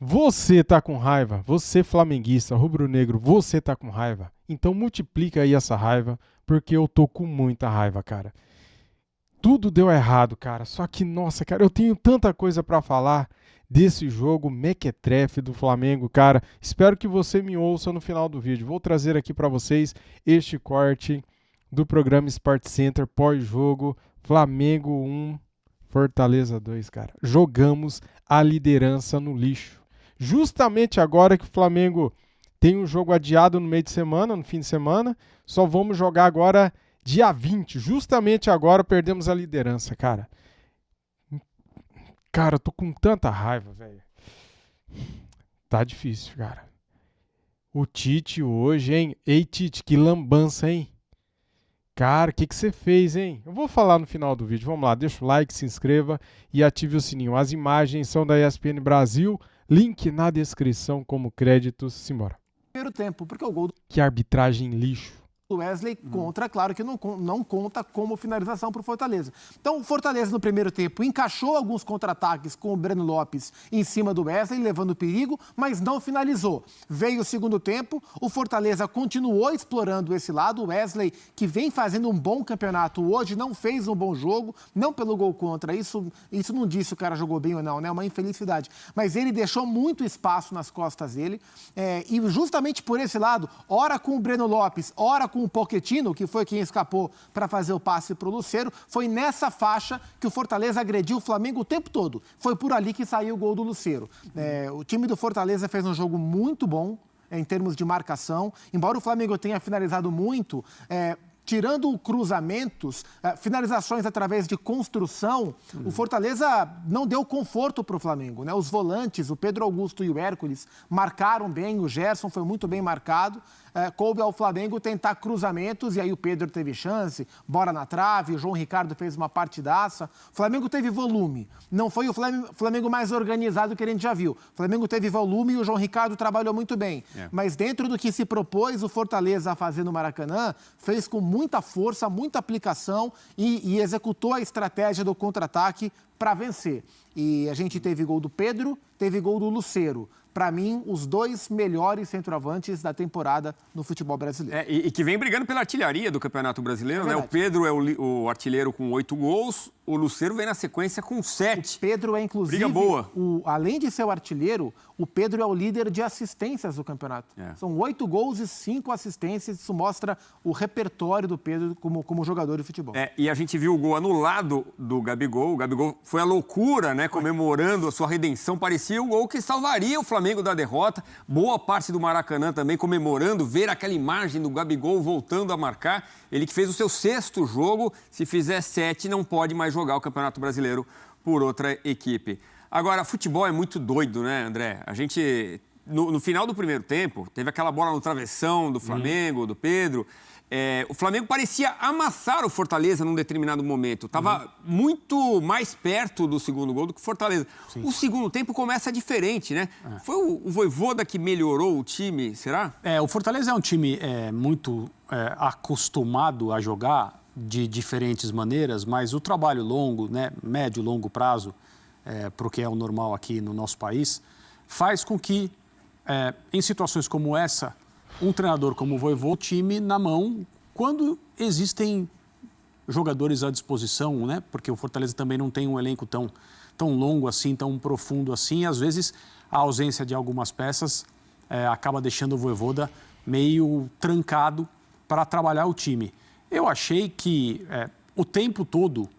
Você tá com raiva, você flamenguista, rubro-negro, você tá com raiva. Então multiplica aí essa raiva, porque eu tô com muita raiva, cara. Tudo deu errado, cara. Só que, nossa, cara, eu tenho tanta coisa pra falar desse jogo mequetrefe do Flamengo, cara. Espero que você me ouça no final do vídeo. Vou trazer aqui pra vocês este corte do programa Sport Center pós-jogo Flamengo 1, Fortaleza 2, cara. Jogamos a liderança no lixo. Justamente agora que o Flamengo tem um jogo adiado no meio de semana, no fim de semana, só vamos jogar agora dia 20. Justamente agora perdemos a liderança, cara. Cara, eu tô com tanta raiva, velho. Tá difícil, cara. O Tite hoje, hein? Ei, Tite, que lambança, hein? Cara, o que você fez, hein? Eu vou falar no final do vídeo. Vamos lá, deixa o like, se inscreva e ative o sininho. As imagens são da ESPN Brasil. Link na descrição como créditos. Simbora. Primeiro tempo, porque o gol Que arbitragem lixo. do Wesley contra, claro que não conta como finalização para o Fortaleza. Então, o Fortaleza no primeiro tempo encaixou alguns contra-ataques com o Breno Lopes em cima do Wesley, levando perigo, mas não finalizou. Veio o segundo tempo, o Fortaleza continuou explorando esse lado. O Wesley, que vem fazendo um bom campeonato hoje, não fez um bom jogo, não pelo gol contra. Isso não diz se o cara jogou bem ou não, né? É uma infelicidade. Mas ele deixou muito espaço nas costas dele. E justamente por esse lado, ora com o Breno Lopes, ora com o Pochettino, que foi quem escapou para fazer o passe para o Lucero, foi nessa faixa que o Fortaleza agrediu o Flamengo o tempo todo. Foi por ali que saiu o gol do Lucero. O time do Fortaleza fez um jogo muito bom em termos de marcação. Embora o Flamengo tenha finalizado muito, tirando cruzamentos, finalizações através de construção, o Fortaleza não deu conforto para o Flamengo, né? Os volantes, o Pedro Augusto e o Hércules, marcaram bem, o Gerson foi muito bem marcado. Coube ao Flamengo tentar cruzamentos, e aí o Pedro teve chance, bola na trave, o João Ricardo fez uma partidaça. O Flamengo teve volume, não foi o Flamengo mais organizado que a gente já viu. O Flamengo teve volume e o João Ricardo trabalhou muito bem. Mas dentro do que se propôs o Fortaleza a fazer no Maracanã, fez com muita força, muita aplicação e executou a estratégia do contra-ataque para vencer. E a gente teve gol do Pedro, teve gol do Lucero. Para mim, os dois melhores centroavantes da temporada no futebol brasileiro. E que vem brigando pela artilharia do Campeonato Brasileiro, né? O Pedro é o artilheiro com 8 gols, o Lucero vem na sequência com 7. O Pedro é, inclusive, briga boa. Além de ser o artilheiro, o Pedro é o líder de assistências do campeonato. São 8 gols e 5 assistências, isso mostra o repertório do Pedro como jogador de futebol. E a gente viu o gol anulado do Gabigol. O Gabigol foi a loucura, né? Comemorando a sua redenção. Parecia o gol que salvaria o Flamengo da derrota. Boa parte do Maracanã também comemorando, ver aquela imagem do Gabigol voltando a marcar. Ele que fez o seu 6º jogo, se fizer 7, não pode mais jogar o Campeonato Brasileiro por outra equipe. Agora, futebol é muito doido, né, André? A gente, no final do primeiro tempo, teve aquela bola no travessão do Flamengo, do Pedro. O Flamengo parecia amassar o Fortaleza num determinado momento. Estava muito mais perto do segundo gol do que o Fortaleza. Sim. O segundo tempo começa diferente, né? Foi o Vojvoda que melhorou o time, será? O Fortaleza é um time muito acostumado a jogar de diferentes maneiras, mas o trabalho longo, né, médio e longo prazo, porque é o normal aqui no nosso país, faz com que, em situações como essa, um treinador como o Vojvoda, o time na mão, quando existem jogadores à disposição, né? Porque o Fortaleza também não tem um elenco tão longo assim, tão profundo assim, e às vezes a ausência de algumas peças acaba deixando o Vojvoda meio trancado para trabalhar o time. Eu achei que o tempo todo,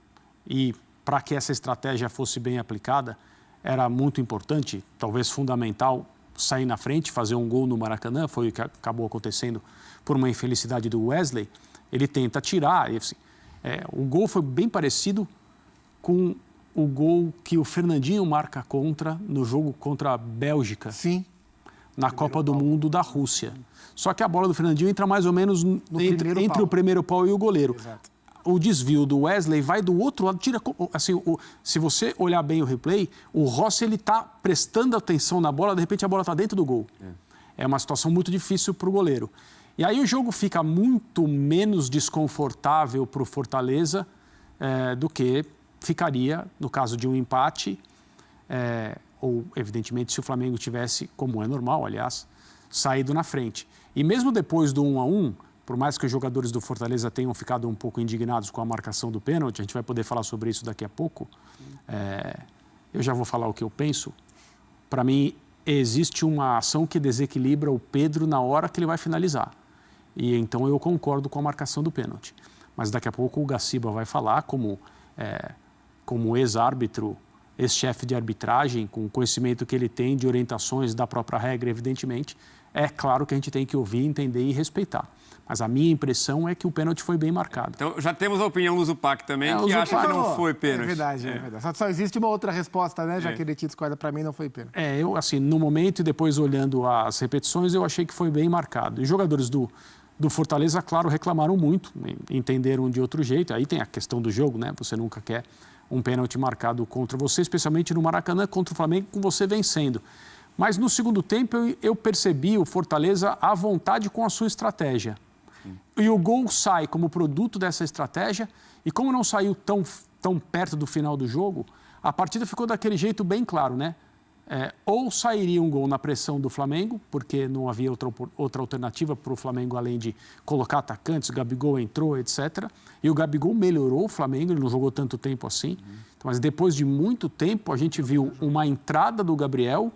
e para que essa estratégia fosse bem aplicada, era muito importante, talvez fundamental, sair na frente, fazer um gol no Maracanã, foi o que acabou acontecendo por uma infelicidade do Wesley. Ele tenta tirar, e, assim, o gol foi bem parecido com o gol que o Fernandinho marca no jogo contra a Bélgica. Sim. Na Copa do Mundo da Rússia. Só que a bola do Fernandinho entra mais ou menos entre o primeiro pau e o goleiro. Exato. O desvio do Wesley vai do outro lado, tira, assim, se você olhar bem o replay, o Rossi está prestando atenção na bola, de repente a bola está dentro do gol. É uma situação muito difícil para o goleiro. E aí o jogo fica muito menos desconfortável para o Fortaleza do que ficaria no caso de um empate ou, evidentemente, se o Flamengo tivesse, como é normal, aliás, saído na frente. E mesmo depois do 1-1, por mais que os jogadores do Fortaleza tenham ficado um pouco indignados com a marcação do pênalti, a gente vai poder falar sobre isso daqui a pouco, eu já vou falar o que eu penso. Para mim, existe uma ação que desequilibra o Pedro na hora que ele vai finalizar. E então eu concordo com a marcação do pênalti. Mas daqui a pouco o Gaciba vai falar como ex-árbitro, ex-chefe de arbitragem, com o conhecimento que ele tem de orientações da própria regra, evidentemente. É claro que a gente tem que ouvir, entender e respeitar. Mas a minha impressão é que o pênalti foi bem marcado. Então, já temos a opinião do Zupac também, que acha que não foi pênalti. É verdade, é verdade. Só existe uma outra resposta, né? Já que ele te discorda, para mim não foi pênalti. Eu, assim, no momento e depois olhando as repetições, eu achei que foi bem marcado. E os jogadores do Fortaleza, claro, reclamaram muito, entenderam de outro jeito. Aí tem a questão do jogo, né? Você nunca quer um pênalti marcado contra você, especialmente no Maracanã, contra o Flamengo, com você vencendo. Mas no segundo tempo eu percebi o Fortaleza à vontade com a sua estratégia. E o gol sai como produto dessa estratégia, e como não saiu tão perto do final do jogo, a partida ficou daquele jeito bem claro, né? Ou sairia um gol na pressão do Flamengo, porque não havia outra alternativa para o Flamengo além de colocar atacantes, o Gabigol entrou, etc. E o Gabigol melhorou o Flamengo, ele não jogou tanto tempo assim. Mas depois de muito tempo, a gente viu uma entrada do Gabriel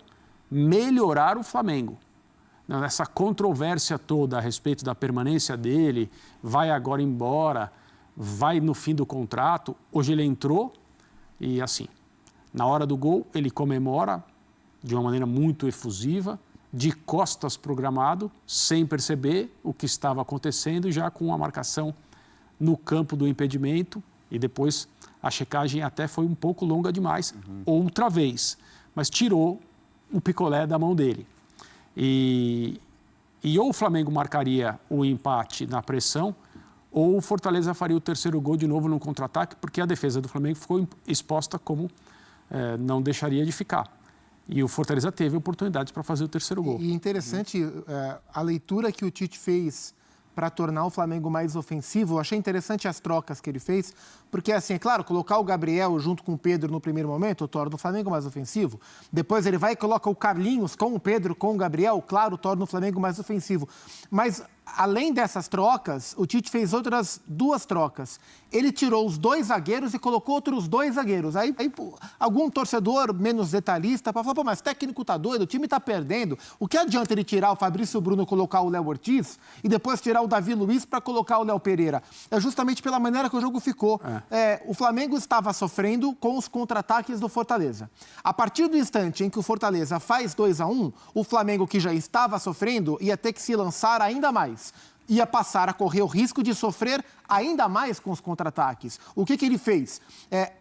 melhorar o Flamengo. Nessa controvérsia toda a respeito da permanência dele, vai agora embora, vai no fim do contrato, hoje ele entrou e assim, na hora do gol ele comemora de uma maneira muito efusiva, de costas para o gramado, sem perceber o que estava acontecendo, já com a marcação no campo do impedimento, e depois a checagem até foi um pouco longa demais, outra vez, mas tirou o picolé da mão dele. E ou o Flamengo marcaria o empate na pressão, ou o Fortaleza faria o terceiro gol de novo no contra-ataque, porque a defesa do Flamengo ficou exposta como não deixaria de ficar. E o Fortaleza teve oportunidades para fazer o terceiro gol. E interessante a leitura que o Tite fez para tornar o Flamengo mais ofensivo. Eu achei interessante as trocas que ele fez, porque, assim, é claro, colocar o Gabriel junto com o Pedro no primeiro momento torna o Flamengo mais ofensivo. Depois ele vai e coloca o Carlinhos com o Pedro, com o Gabriel, claro, torna o Flamengo mais ofensivo. Mas, além dessas trocas, o Tite fez outras 2 trocas. Ele tirou os 2 zagueiros e colocou outros 2 zagueiros. Aí algum torcedor menos detalhista para falar, pô, mas o técnico tá doido, o time tá perdendo. O que adianta ele tirar o Fabrício Bruno e colocar o Léo Ortiz e depois tirar o Davi Luiz para colocar o Léo Pereira? É justamente pela maneira que o jogo ficou. O Flamengo estava sofrendo com os contra-ataques do Fortaleza. A partir do instante em que o Fortaleza faz 2-1, o Flamengo, que já estava sofrendo, ia ter que se lançar ainda mais. Ia passar a correr o risco de sofrer ainda mais com os contra-ataques. O que ele fez?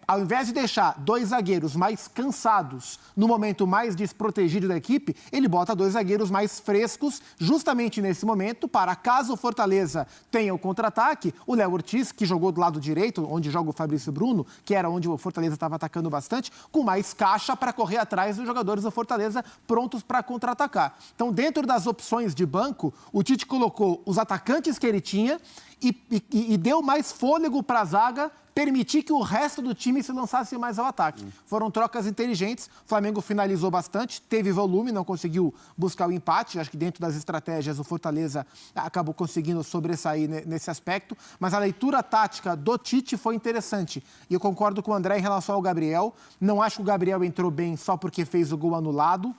Ao invés de deixar 2 zagueiros mais cansados no momento mais desprotegido da equipe, ele bota 2 zagueiros mais frescos justamente nesse momento para, caso o Fortaleza tenha o contra-ataque, o Léo Ortiz, que jogou do lado direito, onde joga o Fabrício Bruno, que era onde o Fortaleza estava atacando bastante, com mais caixa para correr atrás dos jogadores do Fortaleza prontos para contra-atacar. Então, dentro das opções de banco, o Tite colocou os atacantes que ele tinha e deu mais fôlego para a zaga, permitir que o resto do time se lançasse mais ao ataque. Foram trocas inteligentes, o Flamengo finalizou bastante, teve volume, não conseguiu buscar o empate, acho que dentro das estratégias o Fortaleza acabou conseguindo sobressair nesse aspecto, mas a leitura tática do Tite foi interessante. E eu concordo com o André em relação ao Gabriel, não acho que o Gabriel entrou bem só porque fez o gol anulado,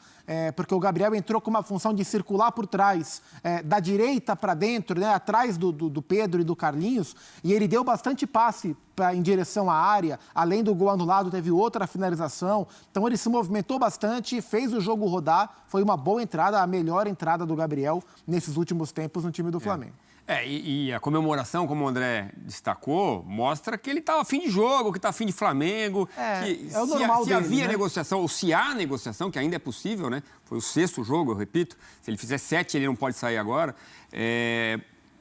porque o Gabriel entrou com uma função de circular por trás, da direita para dentro, né, atrás do Pedro e do Carlinhos, e ele deu bastante passe em direção à área, além do gol anulado, teve outra finalização, então ele se movimentou bastante, fez o jogo rodar, foi uma boa entrada, a melhor entrada do Gabriel nesses últimos tempos no time do Flamengo. E a comemoração, como o André destacou, mostra que ele está a fim de jogo, que está a fim de Flamengo. Que é o normal se dele, havia né? negociação, ou se há negociação, que ainda é possível, né? Foi o 6º jogo, eu repito. Se ele fizer 7, ele não pode sair agora.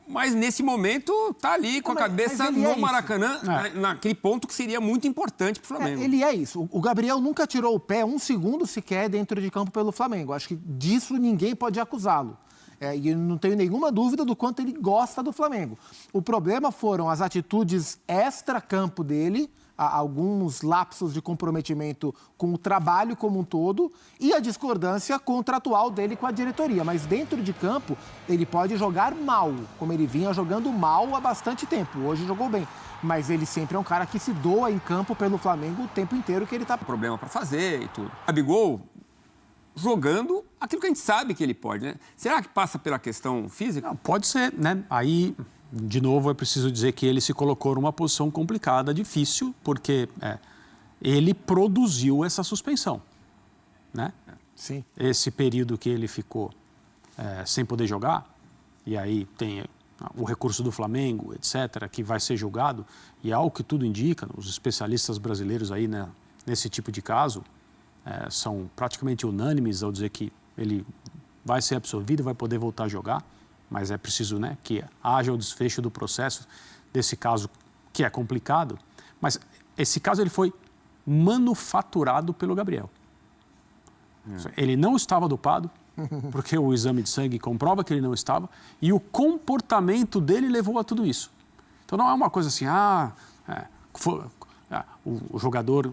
Mas nesse momento está ali com a cabeça no Maracanã, naquele ponto que seria muito importante para o Flamengo. Ele é isso. O Gabriel nunca tirou o pé 1 segundo sequer dentro de campo pelo Flamengo. Acho que disso ninguém pode acusá-lo. E eu não tenho nenhuma dúvida do quanto ele gosta do Flamengo. O problema foram as atitudes extra-campo dele, alguns lapsos de comprometimento com o trabalho como um todo e a discordância contratual dele com a diretoria. Mas dentro de campo, ele pode jogar mal, como ele vinha jogando mal há bastante tempo. Hoje jogou bem. Mas ele sempre é um cara que se doa em campo pelo Flamengo o tempo inteiro que ele está... Problema para fazer e tudo. Gabigol jogando aquilo que a gente sabe que ele pode, né? Será que passa pela questão física? Não, pode ser, né? Aí, de novo, é preciso dizer que ele se colocou numa posição complicada, difícil, porque ele produziu essa suspensão, né? Sim. Esse período que ele ficou sem poder jogar, e aí tem o recurso do Flamengo, etc., que vai ser julgado, e ao que tudo indica, os especialistas brasileiros aí, né, nesse tipo de caso, são praticamente unânimes ao dizer que ele vai ser absolvido, vai poder voltar a jogar, mas é preciso, né, que haja o desfecho do processo desse caso que é complicado. Mas esse caso ele foi manufaturado pelo Gabriel. Ele não estava dopado, porque o exame de sangue comprova que ele não estava, e o comportamento dele levou a tudo isso. Então não é uma coisa assim, o jogador...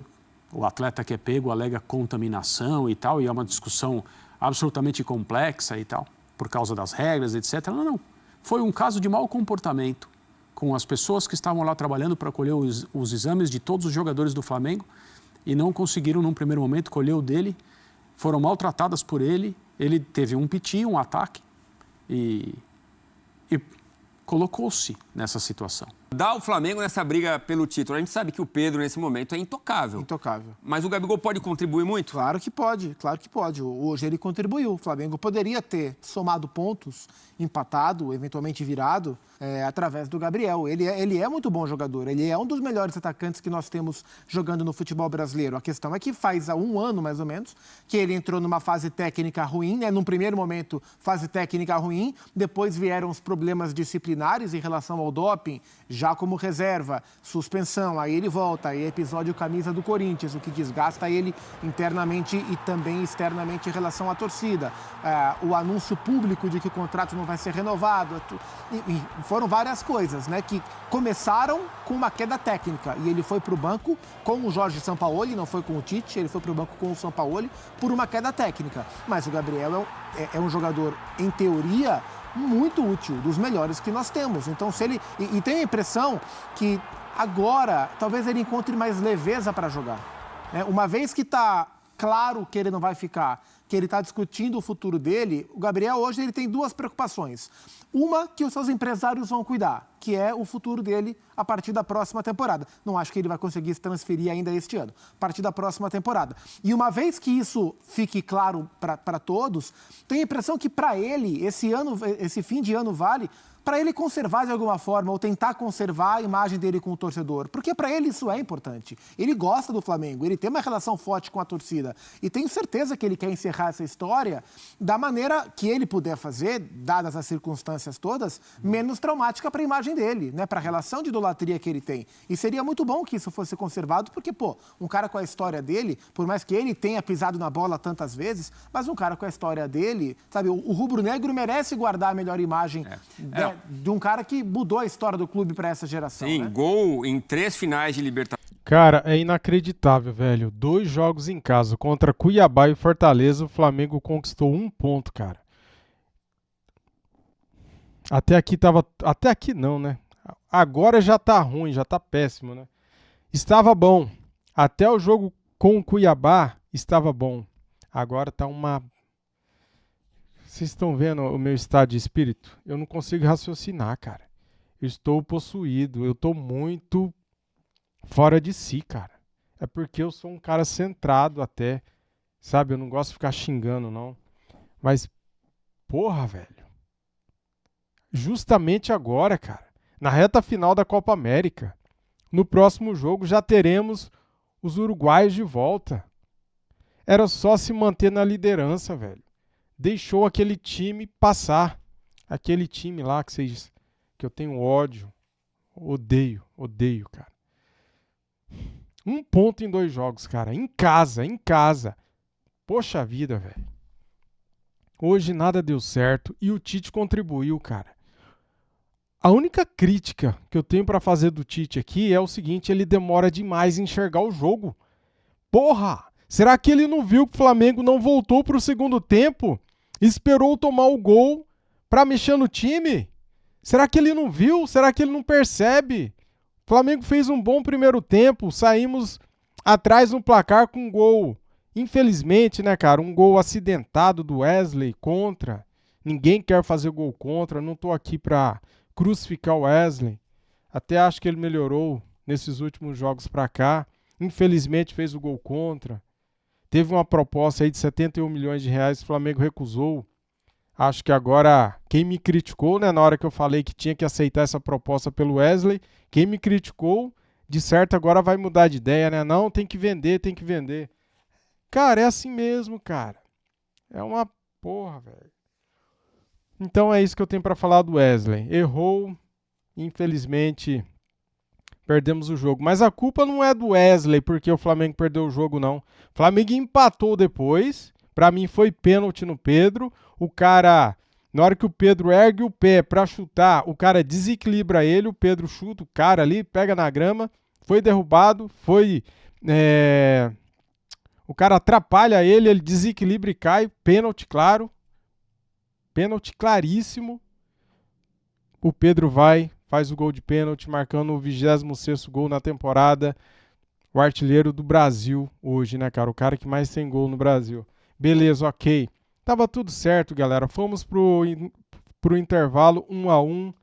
O atleta que é pego alega contaminação e tal, e é uma discussão absolutamente complexa e tal, por causa das regras, etc. Não. Foi um caso de mau comportamento com as pessoas que estavam lá trabalhando para colher os exames de todos os jogadores do Flamengo e não conseguiram, num primeiro momento, colher o dele, foram maltratadas por ele, ele teve um piti, um ataque e colocou-se nessa situação. Dá o Flamengo nessa briga pelo título. A gente sabe que o Pedro, nesse momento, é intocável. Intocável. Mas o Gabigol pode contribuir muito? Claro que pode, claro que pode. Hoje ele contribuiu. O Flamengo poderia ter somado pontos, empatado, eventualmente virado, através do Gabriel. Ele é muito bom jogador, ele é um dos melhores atacantes que nós temos jogando no futebol brasileiro. A questão é que faz há um ano, mais ou menos, que ele entrou numa fase técnica ruim, né? Num primeiro momento, fase técnica ruim, depois vieram os problemas disciplinares em relação ao doping, já como reserva, suspensão, aí ele volta, aí episódio camisa do Corinthians, o que desgasta ele internamente e também externamente em relação à torcida. O anúncio público de que o contrato não vai ser renovado, e foram várias coisas, né, que começaram com uma queda técnica, e ele foi para o banco com o Jorge Sampaoli, não foi com o Tite, ele foi para o banco com o Sampaoli por uma queda técnica. Mas o Gabriel é um jogador, em teoria, muito útil, dos melhores que nós temos. Então, se ele... E tem a impressão que agora, talvez ele encontre mais leveza para jogar, né? Uma vez que está claro que ele não vai ficar, que ele está discutindo o futuro dele, o Gabriel hoje ele tem duas preocupações. Uma que os seus empresários vão cuidar, que é o futuro dele a partir da próxima temporada. Não acho que ele vai conseguir se transferir ainda este ano, a partir da próxima temporada. E uma vez que isso fique claro para todos, tenho a impressão que para ele, esse fim de ano vale para ele conservar de alguma forma, ou tentar conservar a imagem dele com o torcedor. Porque para ele isso é importante. Ele gosta do Flamengo, ele tem uma relação forte com a torcida. E tenho certeza que ele quer encerrar essa história da maneira que ele puder fazer, dadas as circunstâncias todas, menos traumática para a imagem dele, né? Para a relação de idolatria que ele tem. E seria muito bom que isso fosse conservado, porque, um cara com a história dele, por mais que ele tenha pisado na bola tantas vezes, mas um cara com a história dele, sabe, o rubro-negro merece guardar a melhor imagem de um cara que mudou a história do clube para essa geração. Sim, né? Gol em 3 finais de Libertadores. Cara, é inacreditável, velho. 2 jogos em casa contra Cuiabá e Fortaleza, o Flamengo conquistou 1 ponto, cara. Até aqui não, né? Agora já tá ruim, já tá péssimo, né? Estava bom. Até o jogo com o Cuiabá estava bom. Agora tá uma... Vocês estão vendo o meu estado de espírito? Eu não consigo raciocinar, cara. Eu estou possuído. Eu estou muito fora de si, cara. É porque eu sou um cara centrado até. Sabe? Eu não gosto de ficar xingando, não. Mas, porra, velho. Justamente agora, cara. Na reta final da Copa América. No próximo jogo já teremos os uruguaios de volta. Era só se manter na liderança, velho. Deixou aquele time passar. Aquele time lá que eu tenho ódio. Odeio, cara. 1 ponto em 2 jogos, cara. Em casa. Poxa vida, velho. Hoje nada deu certo e o Tite contribuiu, cara. A única crítica que eu tenho para fazer do Tite aqui é o seguinte, ele demora demais em enxergar o jogo. Porra! Será que ele não viu que o Flamengo não voltou para o segundo tempo? Esperou tomar o gol para mexer no time? Será que ele não viu? Será que ele não percebe? O Flamengo fez um bom primeiro tempo, saímos atrás no placar com um gol. Infelizmente, né, cara, um gol acidentado do Wesley contra. Ninguém quer fazer gol contra, não tô aqui para crucificar o Wesley. Até acho que ele melhorou nesses últimos jogos para cá. Infelizmente fez o gol contra. Teve uma proposta aí de 71 milhões de reais, o Flamengo recusou. Acho que agora, quem me criticou, né, na hora que eu falei que tinha que aceitar essa proposta pelo Wesley, quem me criticou, de certo agora vai mudar de ideia, né? Não, tem que vender, tem que vender. Cara, é assim mesmo, cara. É uma porra, velho. Então é isso que eu tenho para falar do Wesley. Errou, infelizmente, perdemos o jogo. Mas a culpa não é do Wesley porque o Flamengo perdeu o jogo, não. O Flamengo empatou depois. Para mim foi pênalti no Pedro. O cara, na hora que o Pedro ergue o pé para chutar, o cara desequilibra ele. O Pedro chuta o cara ali, pega na grama. Foi derrubado. O cara atrapalha ele, ele desequilibra e cai. Pênalti, claro. Pênalti claríssimo. O Pedro faz o gol de pênalti, marcando o 26º gol na temporada. O artilheiro do Brasil hoje, né, cara? O cara que mais tem gol no Brasil. Beleza, ok. Tava tudo certo, galera. Fomos pro intervalo 1-1.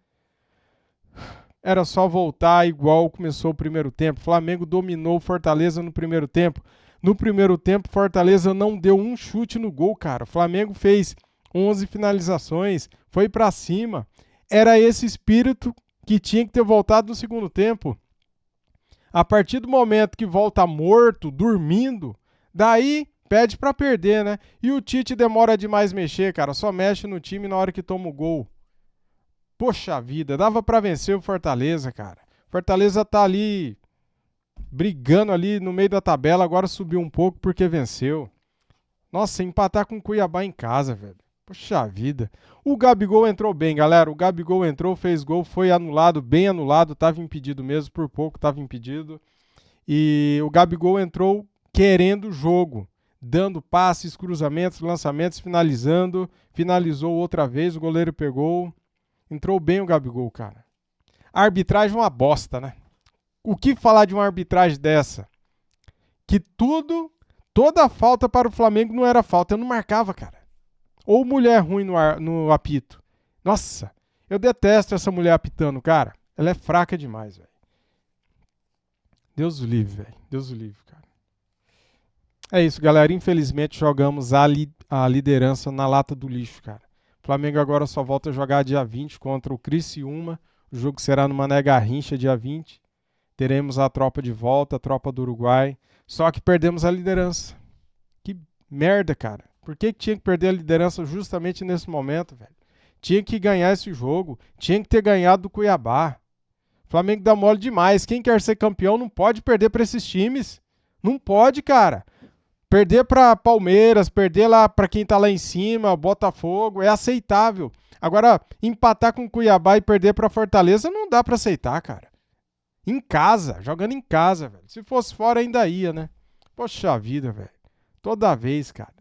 Era só voltar igual começou o primeiro tempo. Flamengo dominou o Fortaleza no primeiro tempo. No primeiro tempo, Fortaleza não deu um chute no gol, cara. O Flamengo fez 11 finalizações, foi pra cima. Era esse espírito que tinha que ter voltado no segundo tempo. A partir do momento que volta morto, dormindo, daí pede pra perder, né? E o Tite demora demais mexer, cara. Só mexe no time na hora que toma o gol. Poxa vida, dava pra vencer o Fortaleza, cara. Fortaleza tá ali brigando ali no meio da tabela, agora subiu um pouco porque venceu. Nossa, empatar com o Cuiabá em casa, velho. Poxa vida. O Gabigol entrou bem, galera. O Gabigol entrou, fez gol, foi anulado, bem anulado. Tava impedido mesmo, por pouco tava impedido. E o Gabigol entrou querendo o jogo, dando passes, cruzamentos, lançamentos, finalizando. Finalizou outra vez, o goleiro pegou. Entrou bem o Gabigol, cara. A arbitragem é uma bosta, né? O que falar de uma arbitragem dessa? Que toda falta para o Flamengo não era falta, eu não marcava, cara. Ou mulher ruim no apito. Nossa, eu detesto essa mulher apitando, cara. Ela é fraca demais, velho. Deus o livre, velho. Deus o livre, cara. É isso, galera. Infelizmente jogamos a liderança na lata do lixo, cara. O Flamengo agora só volta a jogar dia 20 contra o Criciúma. O jogo será no Mané Garrincha, dia 20. Teremos a tropa de volta, a tropa do Uruguai. Só que perdemos a liderança. Que merda, cara. Por que tinha que perder a liderança justamente nesse momento, velho? Tinha que ganhar esse jogo. Tinha que ter ganhado do Cuiabá. O Flamengo dá mole demais. Quem quer ser campeão não pode perder para esses times. Não pode, cara. Perder para Palmeiras, perder lá para quem tá lá em cima, Botafogo, é aceitável. Agora, empatar com o Cuiabá e perder para Fortaleza não dá para aceitar, cara. Em casa, jogando em casa, velho. Se fosse fora ainda ia, né? Poxa vida, velho. Toda vez, cara.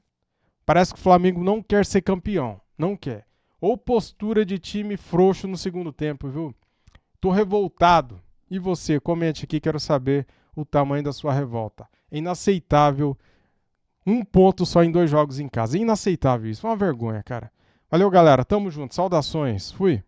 Parece que o Flamengo não quer ser campeão. Não quer. Ou postura de time frouxo no segundo tempo, viu? Tô revoltado. E você? Comente aqui, quero saber o tamanho da sua revolta. É inaceitável. 1 ponto só em 2 jogos em casa. É inaceitável isso. É uma vergonha, cara. Valeu, galera. Tamo junto. Saudações. Fui.